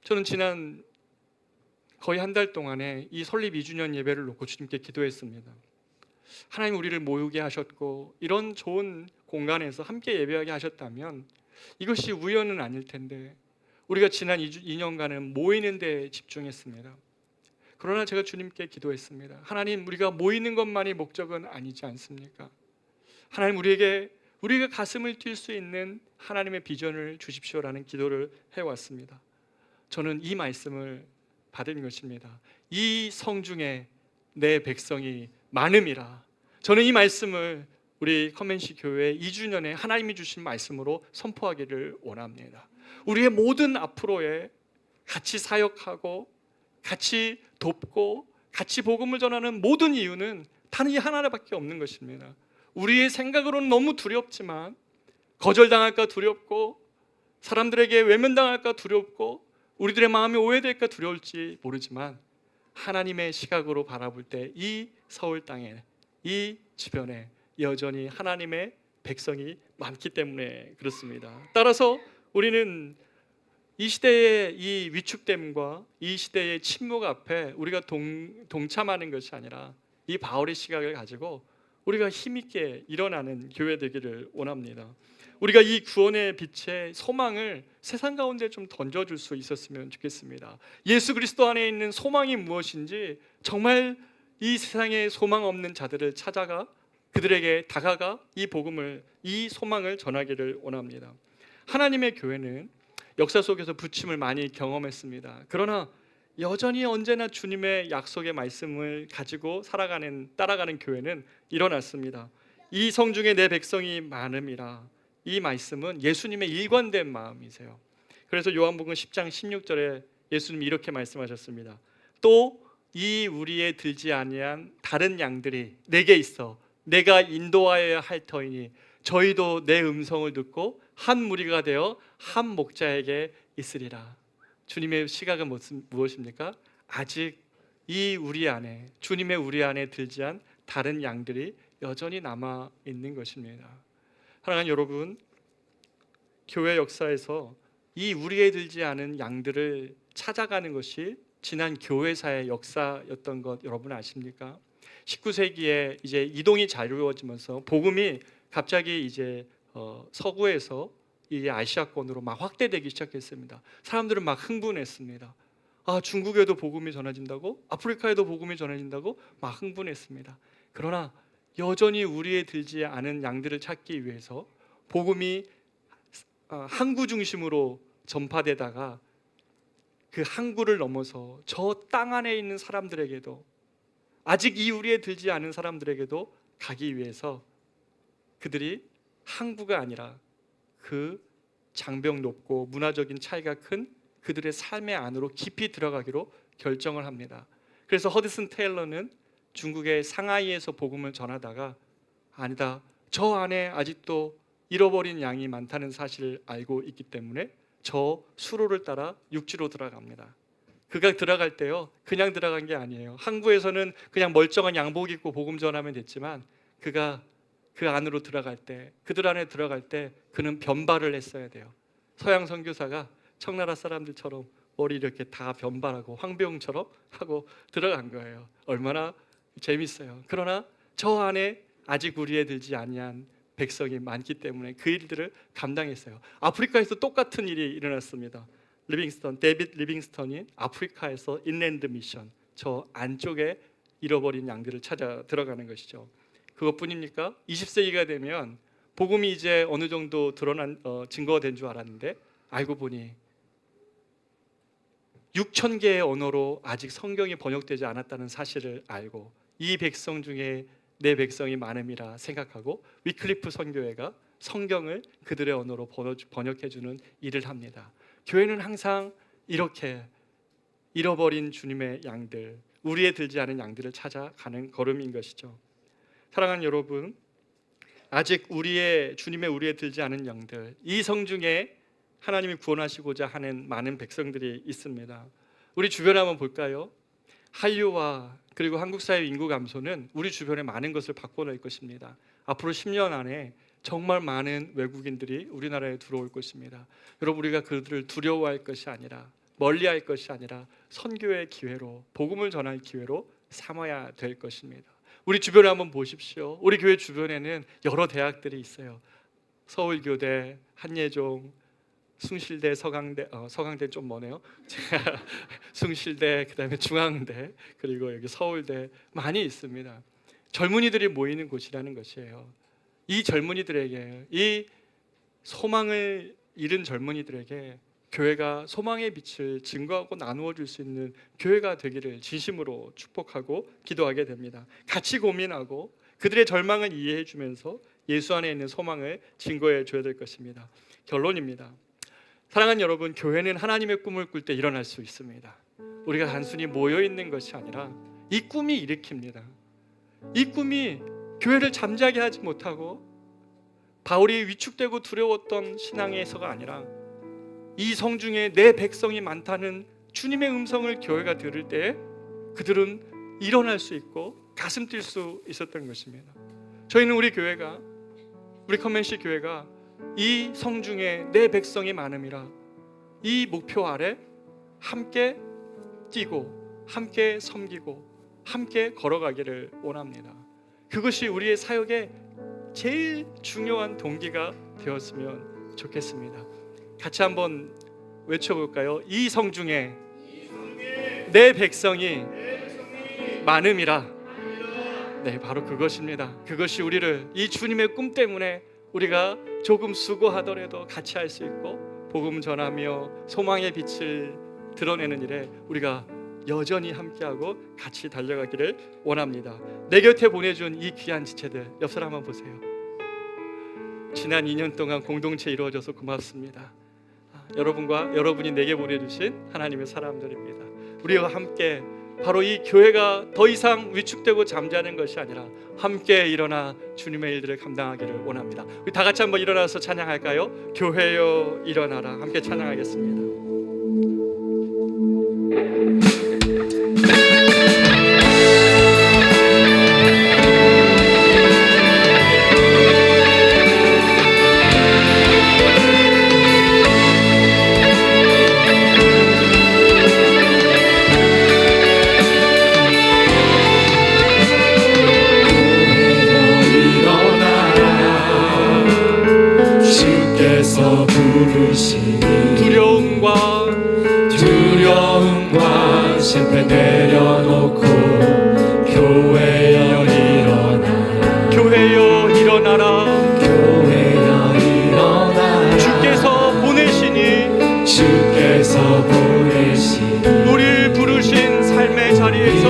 저는 지난 거의 한 달 동안에 이 설립 2주년 예배를 놓고 주님께 기도했습니다. 하나님 우리를 모이게 하셨고 이런 좋은 공간에서 함께 예배하게 하셨다면 이것이 우연은 아닐 텐데 우리가 지난 2년간은 모이는 데 집중했습니다. 그러나 제가 주님께 기도했습니다. 하나님, 우리가 모이는 것만이 목적은 아니지 않습니까? 하나님, 우리가 가슴을 뛸 수 있는 하나님의 비전을 주십시오라는 기도를 해왔습니다. 저는 이 말씀을 받은 것입니다. 이 성중에 내 백성이 많음이라. 저는 이 말씀을 우리 컨벤시 교회 2주년에 하나님이 주신 말씀으로 선포하기를 원합니다. 우리의 모든 앞으로에 같이 사역하고 같이 돕고 같이 복음을 전하는 모든 이유는 단 이 하나밖에 없는 것입니다. 우리의 생각으로는 너무 두렵지만, 거절당할까 두렵고 사람들에게 외면당할까 두렵고 우리들의 마음이 오해될까 두려울지 모르지만 하나님의 시각으로 바라볼 때 이 서울 땅에, 이 주변에 여전히 하나님의 백성이 많기 때문에 그렇습니다. 따라서 우리는 이 시대의 이 위축됨과 이 시대의 침묵 앞에 우리가 동참하는 것이 아니라 이 바울의 시각을 가지고 우리가 힘있게 일어나는 교회 되기를 원합니다. 우리가 이 구원의 빛의 소망을 세상 가운데 좀 던져줄 수 있었으면 좋겠습니다. 예수 그리스도 안에 있는 소망이 무엇인지 정말 이 세상에 소망 없는 자들을 찾아가 그들에게 다가가 이 복음을, 이 소망을 전하기를 원합니다. 하나님의 교회는 역사 속에서 부침을 많이 경험했습니다. 그러나 여전히 언제나 주님의 약속의 말씀을 가지고 따라가는 교회는 일어났습니다. 이 성중에 내 백성이 많음이라. 이 말씀은 예수님의 일관된 마음이세요. 그래서 요한복음 10장 16절에 예수님이 이렇게 말씀하셨습니다. 또 이 우리에 들지 아니한 다른 양들이 내게 있어 내가 인도하여야 할 터이니 저희도 내 음성을 듣고 한 무리가 되어 한 목자에게 있으리라. 주님의 시각은 무엇입니까? 아직 이 우리 안에, 주님의 우리 안에 들지 않은 다른 양들이 여전히 남아 있는 것입니다. 사랑하는 여러분, 교회 역사에서 이 우리에 들지 않은 양들을 찾아가는 것이 지난 교회사의 역사였던 것 여러분 아십니까? 19세기에 이제 이동이 자유로워지면서 복음이 갑자기 이제 서구에서 이 아시아권으로 막 확대되기 시작했습니다. 사람들은 막 흥분했습니다. 아, 중국에도 복음이 전해진다고? 아프리카에도 복음이 전해진다고? 막 흥분했습니다. 그러나 여전히 우리에 들지 않은 양들을 찾기 위해서 복음이 항구 중심으로 전파되다가 그 항구를 넘어서 저 땅 안에 있는 사람들에게도, 아직 이 우리에 들지 않은 사람들에게도 가기 위해서 그들이 항구가 아니라 그 장벽 높고 문화적인 차이가 큰 그들의 삶의 안으로 깊이 들어가기로 결정을 합니다. 그래서 허드슨 테일러는 중국의 상하이에서 복음을 전하다가 아니다, 저 안에 아직도 잃어버린 양이 많다는 사실을 알고 있기 때문에 저 수로를 따라 육지로 들어갑니다. 그가 들어갈 때요, 그냥 들어간 게 아니에요. 항구에서는 그냥 멀쩡한 양복 입고 복음 전하면 됐지만 그가 그 안으로 들어갈 때, 그들 안에 들어갈 때 그는 변발을 했어야 돼요. 서양 선교사가 청나라 사람들처럼 머리 이렇게 다 변발하고 황비용처럼 하고 들어간 거예요. 얼마나 재밌어요. 그러나 저 안에 아직 우리에 들지 아니한 백성이 많기 때문에 그 일들을 감당했어요. 아프리카에서 똑같은 일이 일어났습니다. 데이빗 리빙스턴이 아프리카에서 인랜드 미션, 저 안쪽에 잃어버린 양들을 찾아 들어가는 것이죠. 그것뿐입니까? 20세기가 되면 복음이 이제 어느 정도 증거가 된 줄 알았는데 알고 보니 6,000개의 언어로 아직 성경이 번역되지 않았다는 사실을 알고 이 백성 중에 내 백성이 많음이라 생각하고 위클리프 선교회가 성경을 그들의 언어로 번역해주는 일을 합니다. 교회는 항상 이렇게 잃어버린 주님의 양들, 우리의 들지 않은 양들을 찾아가는 걸음인 것이죠. 사랑하는 여러분, 아직 주님의 우리의 들지 않은 양들, 이 성중에 하나님이 구원하시고자 하는 많은 백성들이 있습니다. 우리 주변에 한번 볼까요? 한류와 그리고 한국 사회 인구 감소는 우리 주변에 많은 것을 바꿔낼 것입니다. 앞으로 10년 안에 정말 많은 외국인들이 우리나라에 들어올 것입니다. 여러분, 우리가 그들을 두려워할 것이 아니라 멀리할 것이 아니라 선교의 기회로, 복음을 전할 기회로 삼아야 될 것입니다. 우리 주변에 한번 보십시오. 우리 교회 주변에는 여러 대학들이 있어요. 서울교대, 한예종, 숭실대, 서강대 좀 머네요. 숭실대, 그다음에 중앙대, 그리고 여기 서울대 많이 있습니다. 젊은이들이 모이는 곳이라는 것이에요. 이 젊은이들에게, 이 소망을 잃은 젊은이들에게 교회가 소망의 빛을 증거하고 나누어 줄 수 있는 교회가 되기를 진심으로 축복하고 기도하게 됩니다. 같이 고민하고 그들의 절망을 이해해 주면서 예수 안에 있는 소망을 증거해 줘야 될 것입니다. 결론입니다. 사랑하는 여러분, 교회는 하나님의 꿈을 꿀 때 일어날 수 있습니다. 우리가 단순히 모여 있는 것이 아니라 이 꿈이 일으킵니다. 이 꿈이 교회를 잠자게 하지 못하고 바울이 위축되고 두려웠던 신앙에서가 아니라 이 성중에 내 백성이 많다는 주님의 음성을 교회가 들을 때 그들은 일어날 수 있고 가슴 뛸 수 있었던 것입니다. 저희는 우리 교회가, 우리 컨벤시 교회가 이 성중에 내 백성이 많음이라 이 목표 아래 함께 뛰고 함께 섬기고 함께 걸어가기를 원합니다. 그것이 우리의 사역의 제일 중요한 동기가 되었으면 좋겠습니다. 같이 한번 외쳐볼까요? 이 성중에 내 백성이 많음이라. 네, 바로 그것입니다. 그것이 우리를 이 주님의 꿈 때문에 우리가 조금 수고하더라도 같이 할 수 있고 복음 전하며 소망의 빛을 드러내는 일에 우리가 여전히 함께하고 같이 달려가기를 원합니다. 내 곁에 보내준 이 귀한 지체들, 옆 사람 한번 보세요. 지난 2년 동안 공동체 이루어져서 고맙습니다. 여러분과 여러분이 내게 보내주신 하나님의 사람들입니다. 우리와 함께 바로 이 교회가 더 이상 위축되고 잠자는 것이 아니라 함께 일어나 주님의 일들을 감당하기를 원합니다. 우리 다 같이 한번 일어나서 찬양할까요? 교회여 일어나라. 함께 찬양하겠습니다. 두려움과 실패 내려놓고 교회여 일어나라. 교회여 일어나라. 교회여 일어나라. 주께서 보내시니 우리를 부르신 삶의 자리에서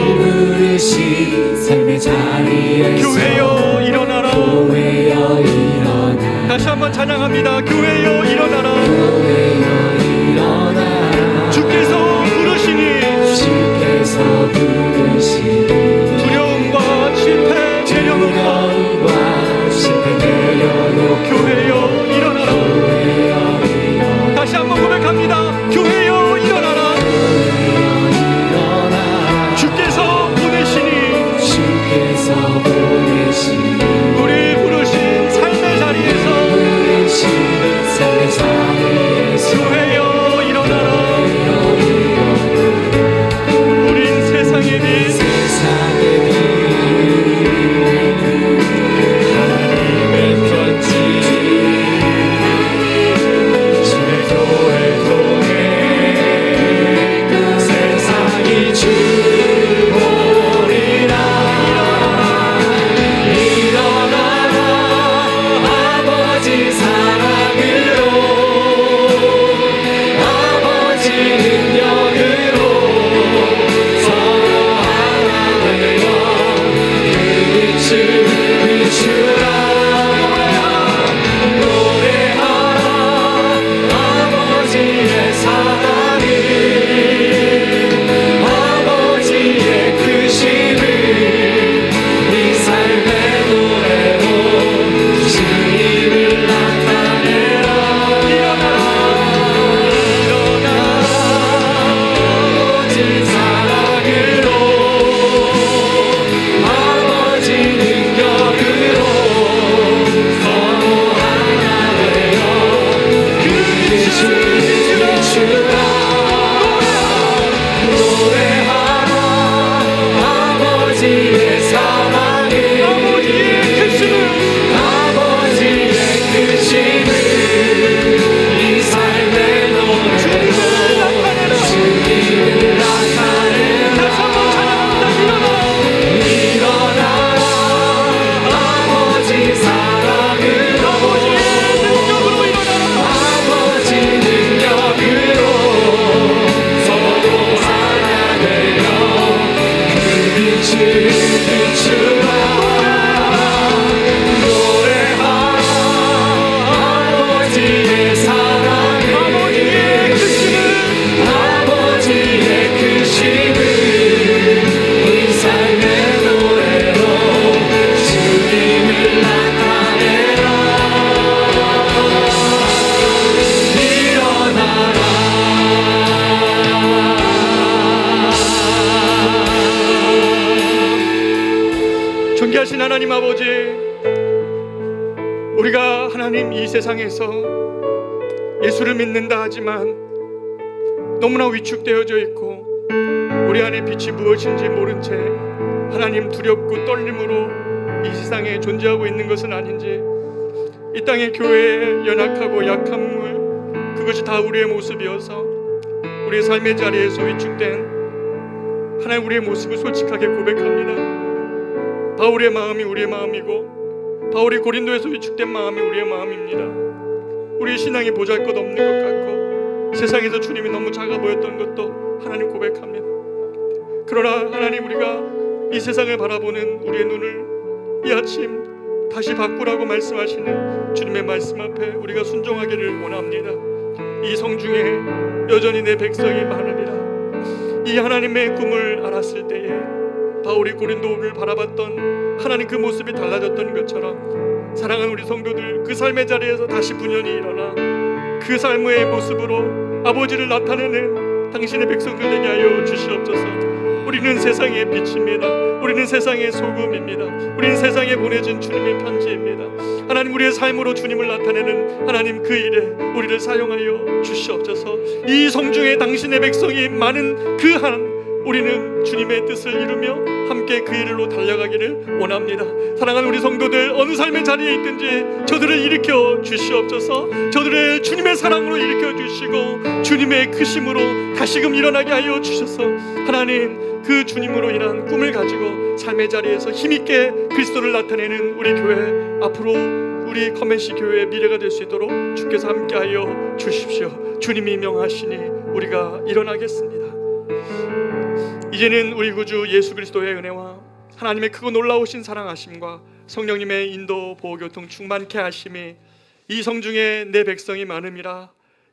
교회여 일어나라. 교회여 일어나라. 다시 한번 찬양합니다. 교회여 일어나라. 교회여 일어나라. 주께서 부르시니 두려움과 실패 내려놓고 교회여 일어나라. 다시 한번 고백합니다. 교회여 일어나라. 주께서 보내시니 우리 부르신 삶의 자리에서 존귀하신 하나님 아버지, 우리가 하나님 이 세상에서 예수를 믿는다 하지만 너무나 위축되어져 있고 우리 안에 빛이 무엇인지 모른 채 하나님 두렵고 떨림으로 이 세상에 존재하고 있는 것은 아닌지, 이 땅의 교회의 연약하고 약한 물, 그것이 다 우리의 모습이어서 우리의 삶의 자리에서 위축된 하나님 우리의 모습을 솔직하게 고백합니다. 바울의 마음이 우리의 마음이고 바울이 고린도에서 위축된 마음이 우리의 마음입니다. 우리의 신앙이 보잘것없는 것 같고 세상에서 주님이 너무 작아 보였던 것도 하나님 고백합니다. 그러나 하나님, 우리가 이 세상을 바라보는 우리의 눈을 이 아침 다시 바꾸라고 말씀하시는 주님의 말씀 앞에 우리가 순종하기를 원합니다. 이 성중에 여전히 내 백성이 많으리라. 이 하나님의 꿈을 알았을 때에 바울이 고린도를 바라봤던 하나님 그 모습이 달라졌던 것처럼 사랑하는 우리 성도들, 그 삶의 자리에서 다시 분연히 일어나 그 삶의 모습으로 아버지를 나타내는 당신의 백성들 되게 하여 주시옵소서. 우리는 세상의 빛입니다. 우리는 세상의 소금입니다. 우리는 세상에 보내진 주님의 편지입니다. 하나님, 우리의 삶으로 주님을 나타내는 하나님 그 일에 우리를 사용하여 주시옵소서. 이 성중에 당신의 백성이 많은 그 한 우리는 주님의 뜻을 이루며 함께 그 일로 달려가기를 원합니다. 사랑하는 우리 성도들, 어느 삶의 자리에 있든지 저들을 일으켜 주시옵소서. 저들을 주님의 사랑으로 일으켜 주시고 주님의 크심으로 다시금 일어나게 하여 주셔서 하나님, 그 주님으로 인한 꿈을 가지고 삶의 자리에서 힘있게 그리스도를 나타내는 우리 교회, 앞으로 우리 커맨시 교회의 미래가 될 수 있도록 주께서 함께하여 주십시오. 주님이 명하시니 우리가 일어나겠습니다. 이제는 우리 구주 예수 그리스도의 은혜와 하나님의 크고 놀라우신 사랑하심과 성령님의 인도 보호교통 충만케 하심이 이 성중에 내 백성이 많음이라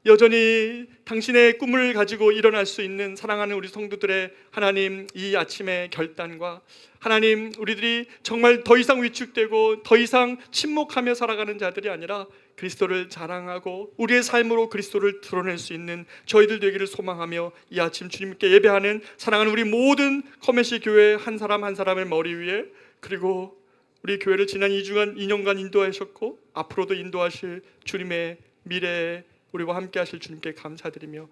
여전히 당신의 꿈을 가지고 일어날 수 있는 사랑하는 우리 성도들의 하나님 이 아침의 결단과 하나님, 우리들이 정말 더 이상 위축되고 더 이상 침묵하며 살아가는 자들이 아니라 그리스도를 자랑하고 우리의 삶으로 그리스도를 드러낼 수 있는 저희들 되기를 소망하며 이 아침 주님께 예배하는 사랑하는 우리 모든 커맨시 교회 한 사람 한 사람의 머리 위에, 그리고 우리 교회를 지난 2년간 인도하셨고 앞으로도 인도하실 주님의 미래에 우리와 함께 하실 주님께 감사드리며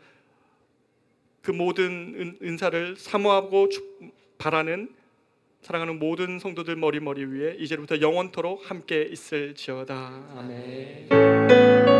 그 모든 은사를 사모하고 바라는 사랑하는 모든 성도들 머리 위에 이제부터 영원토록 함께 있을지어다. 아멘.